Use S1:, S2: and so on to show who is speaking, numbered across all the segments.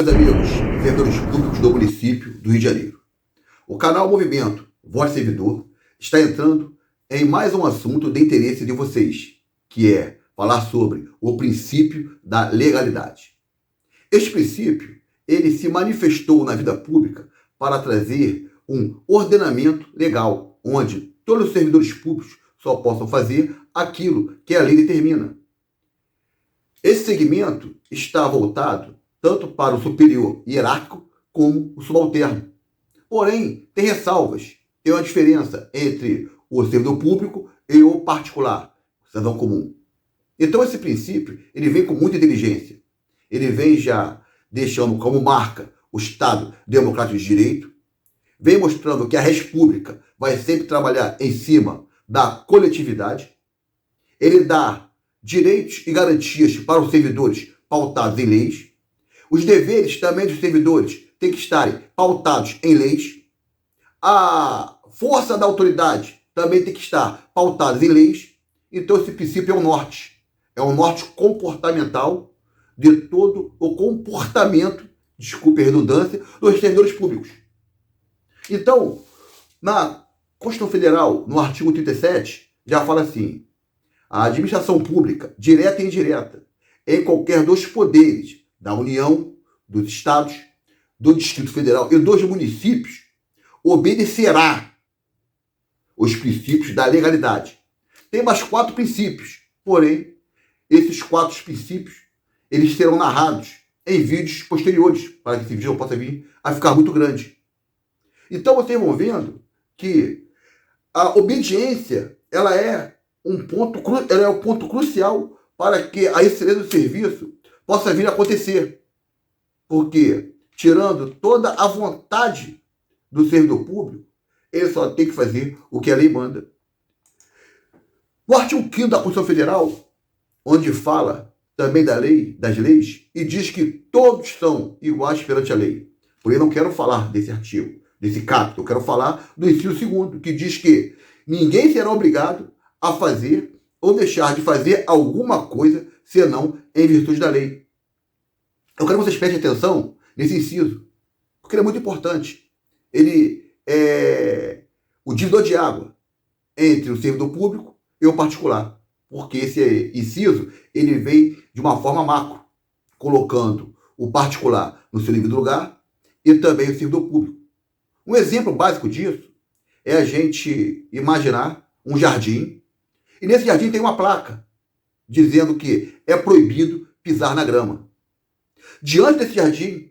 S1: Meus amigos, servidores públicos do município do Rio de Janeiro. O canal Movimento Voz Servidor está entrando em mais um assunto de interesse de vocês, que é falar sobre o princípio da legalidade. Este princípio, ele se manifestou na vida pública para trazer um ordenamento legal, onde todos os servidores públicos só possam fazer aquilo que a lei determina. Esse segmento está voltado tanto para o superior hierárquico como o subalterno. Porém, tem ressalvas. Tem uma diferença entre o servidor público e o particular, o cidadão comum. Então, esse princípio, ele vem com muita inteligência. Ele vem já deixando como marca o Estado Democrático de Direito, vem mostrando que a República vai sempre trabalhar em cima da coletividade. Ele dá direitos e garantias para os servidores pautados em leis. Os deveres também dos servidores têm que estarem pautados em leis. A força da autoridade também tem que estar pautada em leis. Então, esse princípio é o norte. É o norte comportamental de todo o comportamento, desculpe a redundância, dos servidores públicos. Então, na Constituição Federal, no artigo 37, já fala assim: a administração pública, direta e indireta, em qualquer dos poderes da União, dos Estados, do Distrito Federal e dos municípios, obedecerá os princípios da legalidade. Tem mais 4 princípios, porém, esses 4 princípios, eles serão narrados em vídeos posteriores, para que esse vídeo não possa vir a ficar muito grande. Então, vocês vão vendo que a obediência, ela é um ponto crucial para que a excelência do serviço possa vir a acontecer. Porque, tirando toda a vontade do servidor público, ele só tem que fazer o que a lei manda. No artigo 5º da Constituição Federal, onde fala também da lei, das leis, e diz que todos são iguais perante a lei. Porém, eu não quero falar desse artigo, desse capítulo, eu quero falar do inciso 2º, que diz que ninguém será obrigado a fazer ou deixar de fazer alguma coisa, senão em virtude da lei. Eu quero que vocês prestem atenção nesse inciso, porque ele é muito importante. Ele é o divisor de água entre o servidor público e o particular, porque esse inciso, ele vem de uma forma macro, colocando o particular no seu devido lugar e também o servidor público. Um exemplo básico disso é a gente imaginar um jardim, e nesse jardim tem uma placa dizendo que é proibido pisar na grama. Diante desse jardim,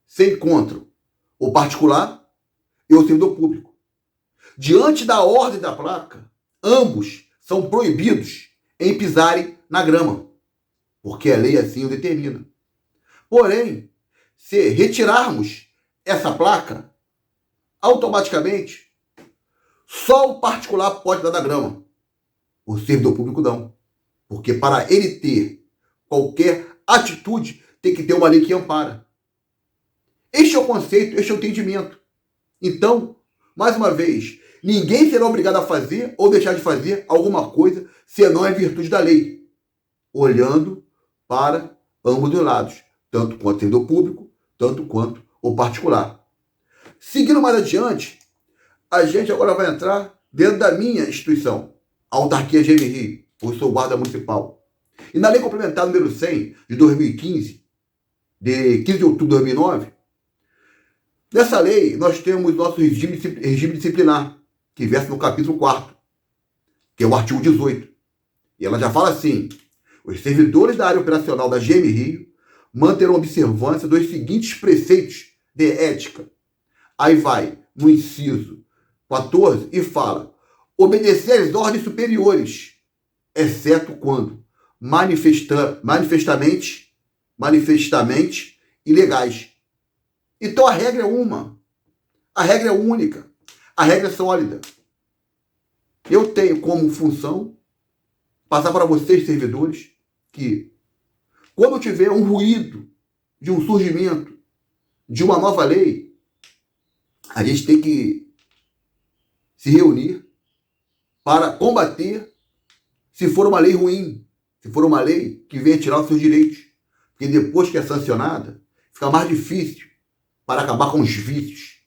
S1: se encontram o particular e o servidor público. Diante da ordem da placa, ambos são proibidos em pisarem na grama, porque a lei assim o determina. Porém, se retirarmos essa placa, automaticamente, só o particular pode dar na grama. O servidor público não. Porque para ele ter qualquer atitude, tem que ter uma lei que ampara. Este é o conceito, este é o entendimento. Então, mais uma vez, ninguém será obrigado a fazer ou deixar de fazer alguma coisa, senão em virtude da lei, olhando para ambos os lados, tanto quanto o servidor público, tanto quanto o particular. Seguindo mais adiante, a gente agora vai entrar dentro da minha instituição, a Autarquia GM-Rio, eu sou guarda municipal. E na Lei Complementar número 100, de 2015, de 15 de outubro de 2009, nessa lei nós temos nosso regime disciplinar, que versa no capítulo 4º, que é o artigo 18. E ela já fala assim: os servidores da área operacional da GM-Rio manterão observância dos seguintes preceitos de ética. Aí vai no inciso 14 e fala: obedecer às ordens superiores, exceto quando manifestamente ilegais. Então a regra é uma, a regra é única, a regra é sólida. Eu tenho como função passar para vocês, servidores, que quando tiver um ruído de um surgimento de uma nova lei, a gente tem que se reunir para combater se for uma lei ruim, se for uma lei que venha tirar os seus direitos. Porque depois que é sancionada, fica mais difícil para acabar com os vícios.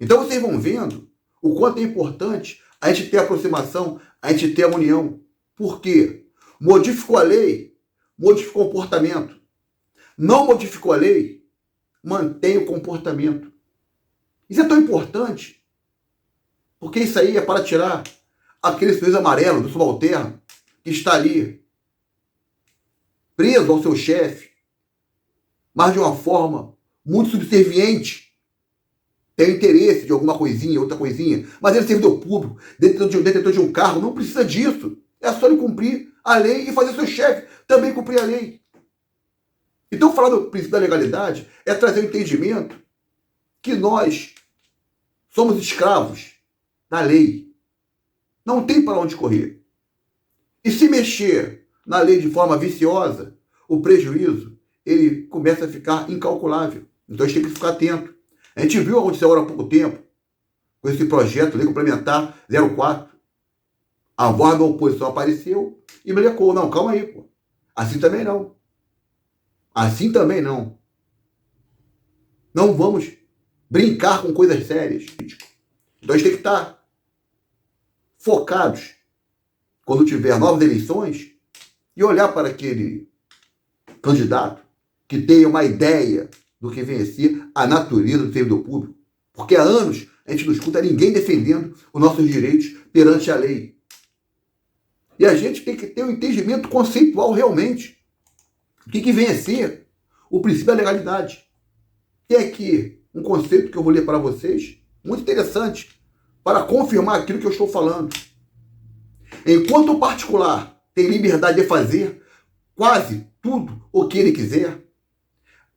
S1: Então vocês vão vendo o quanto é importante a gente ter aproximação, a gente ter a união. Por quê? Modificou a lei, modificou o comportamento. Não modificou a lei, mantém o comportamento. Isso é tão importante, porque isso aí é para tirar aquele sorriso amarelo do subalterno que está ali, preso ao seu chefe, mas de uma forma muito subserviente. Tem interesse de alguma coisinha, outra coisinha, mas ele é servidor público, detentor de um cargo, não precisa disso. É só ele cumprir a lei e fazer seu chefe também cumprir a lei. Então, falar do princípio da legalidade é trazer o entendimento que nós somos escravos da lei. Não tem para onde correr. E se mexer na lei de forma viciosa, o prejuízo ele começa a ficar incalculável. Então a gente tem que ficar atento. A gente viu acontecer agora há pouco tempo, com esse projeto, Lei Complementar 04. A voz da oposição apareceu e brecou. Não, calma aí, pô. Assim também não. Assim também não. Não vamos brincar com coisas sérias. Então a gente tem que estar focados quando tiver novas eleições e olhar para aquele candidato que tenha uma ideia do que vem a ser a natureza do servidor público. Porque há anos a gente não escuta ninguém defendendo os nossos direitos perante a lei. E a gente tem que ter um entendimento conceitual realmente. O que vem a ser o princípio da legalidade. Tem aqui um conceito que eu vou ler para vocês, muito interessante, para confirmar aquilo que eu estou falando. Enquanto o particular tem liberdade de fazer quase tudo o que ele quiser,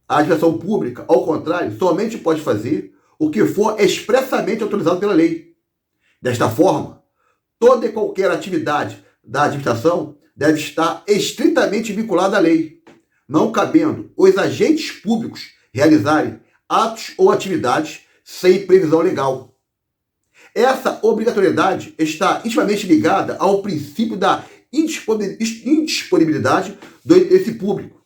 S1: a administração pública, ao contrário, somente pode fazer o que for expressamente autorizado pela lei. Desta forma, toda e qualquer atividade da administração deve estar estritamente vinculada à lei, não cabendo os agentes públicos realizarem atos ou atividades sem previsão legal. Essa obrigatoriedade está intimamente ligada ao princípio da indisponibilidade do interesse público.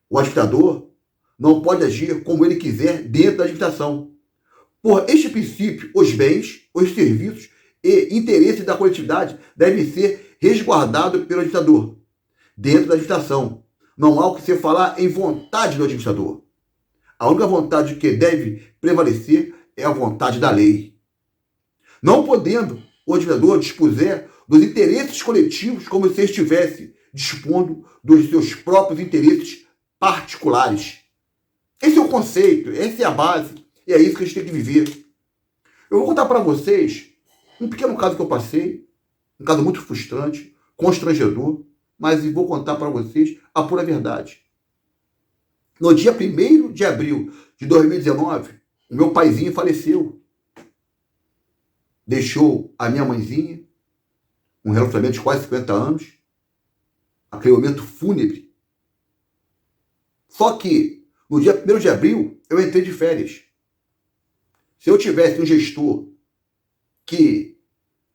S1: O administrador não pode agir como ele quiser dentro da administração. Por este princípio, os bens, os serviços e interesses da coletividade devem ser resguardados pelo administrador dentro da administração. Não há o que se falar em vontade do administrador. A única vontade que deve prevalecer é a vontade da lei. Não podendo o administrador dispuser dos interesses coletivos como se estivesse dispondo dos seus próprios interesses particulares. Esse é o conceito, essa é a base, e é isso que a gente tem que viver. Eu vou contar para vocês um pequeno caso que eu passei, um caso muito frustrante, constrangedor, mas vou contar para vocês a pura verdade. No dia 1º de abril de 2019, o meu paizinho faleceu. Deixou a minha mãezinha, um relacionamento de quase 50 anos, aquele momento fúnebre. Só que, no dia 1º de abril, eu entrei de férias. Se eu tivesse um gestor que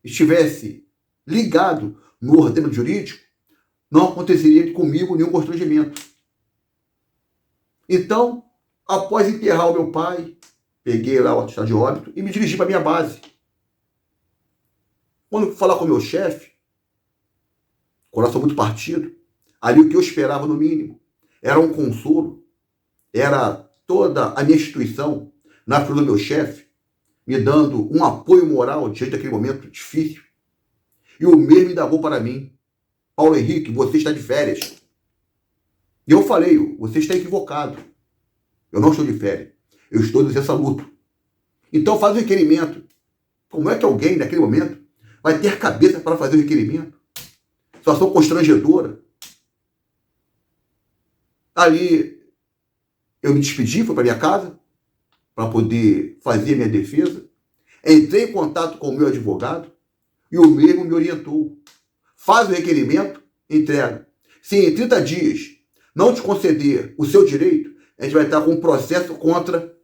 S1: estivesse ligado no ordenamento jurídico, não aconteceria comigo nenhum constrangimento. Então, após enterrar o meu pai, peguei lá o atestado de óbito e me dirigi para a minha base. Quando fui falar com o meu chefe, coração muito partido, ali o que eu esperava no mínimo era um consolo, era toda a minha instituição na figura do meu chefe, me dando um apoio moral diante daquele momento difícil. E o mesmo indagou para mim: Paulo Henrique, você está de férias. E eu falei: você está equivocado. Eu não estou de férias. Eu estou de licença luto. Então faz o requerimento. Como é que alguém, naquele momento, vai ter cabeça para fazer o requerimento? Situação constrangedora. Ali, eu me despedi, fui para minha casa, para poder fazer a minha defesa. Entrei em contato com o meu advogado e o mesmo me orientou: faz o requerimento, entrega. Se em 30 dias não te conceder o seu direito, a gente vai estar com um processo contra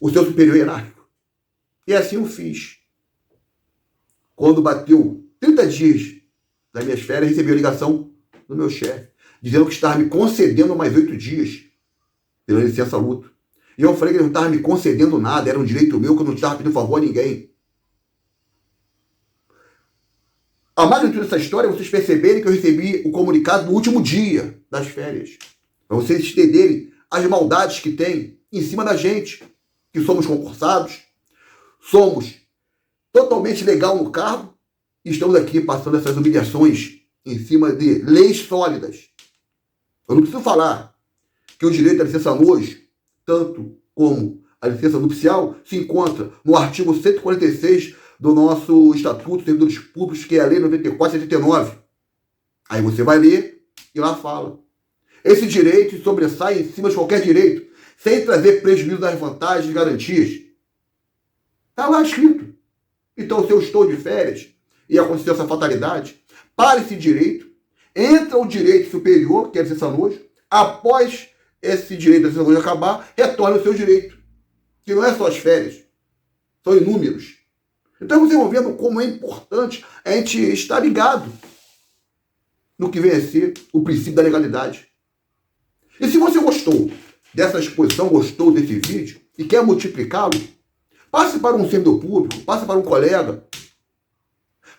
S1: o seu superior hierárquico. E assim eu fiz. Quando bateu 30 dias das minhas férias, recebi a ligação do meu chefe, dizendo que estava me concedendo mais 8 dias pela licença luto. E eu falei que ele não estava me concedendo nada, era um direito meu, que eu não estava pedindo favor a ninguém. A magnitude dessa história é vocês perceberem que eu recebi o comunicado no último dia das férias. Para vocês entenderem as maldades que tem em cima da gente, que somos concursados, somos totalmente legal no cargo e estamos aqui passando essas humilhações em cima de leis sólidas. Eu não preciso falar que o direito à licença nojo, tanto como a licença nupcial, se encontra no artigo 146 do nosso Estatuto dos Servidores Públicos, que é a Lei 94/79. Aí você vai ler e lá fala. Esse direito sobressai em cima de qualquer direito, sem trazer prejuízo das vantagens e garantias. Está lá escrito. Então, se eu estou de férias e aconteceu essa fatalidade, para esse direito, entra o direito superior, que é a licença nojo, após esse direito da licença nojo acabar, retorna o seu direito, que não é só as férias, são inúmeros. Então, vocês vão vendo como é importante a gente estar ligado no que vem a ser o princípio da legalidade. E se você gostou dessa exposição, gostou desse vídeo e quer multiplicá-lo, passe para um servidor público, passe para um colega,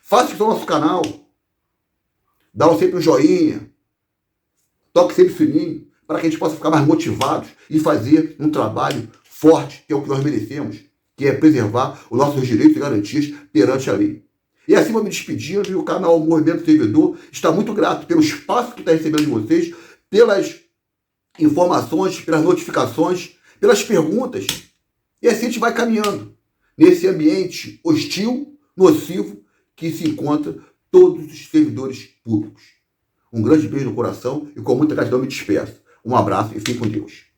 S1: faça isso no nosso canal, dá sempre um joinha, toque sempre o sininho, para que a gente possa ficar mais motivados e fazer um trabalho forte, que é o que nós merecemos, que é preservar os nossos direitos e garantias perante a lei. E assim vou me despedindo, e o canal Movimento Servidor está muito grato pelo espaço que está recebendo de vocês, pelas informações, pelas notificações, pelas perguntas. E assim a gente vai caminhando nesse ambiente hostil, nocivo, que se encontra todos os servidores públicos. Um grande beijo no coração e com muita gratidão me despeço. Um abraço e fique com Deus.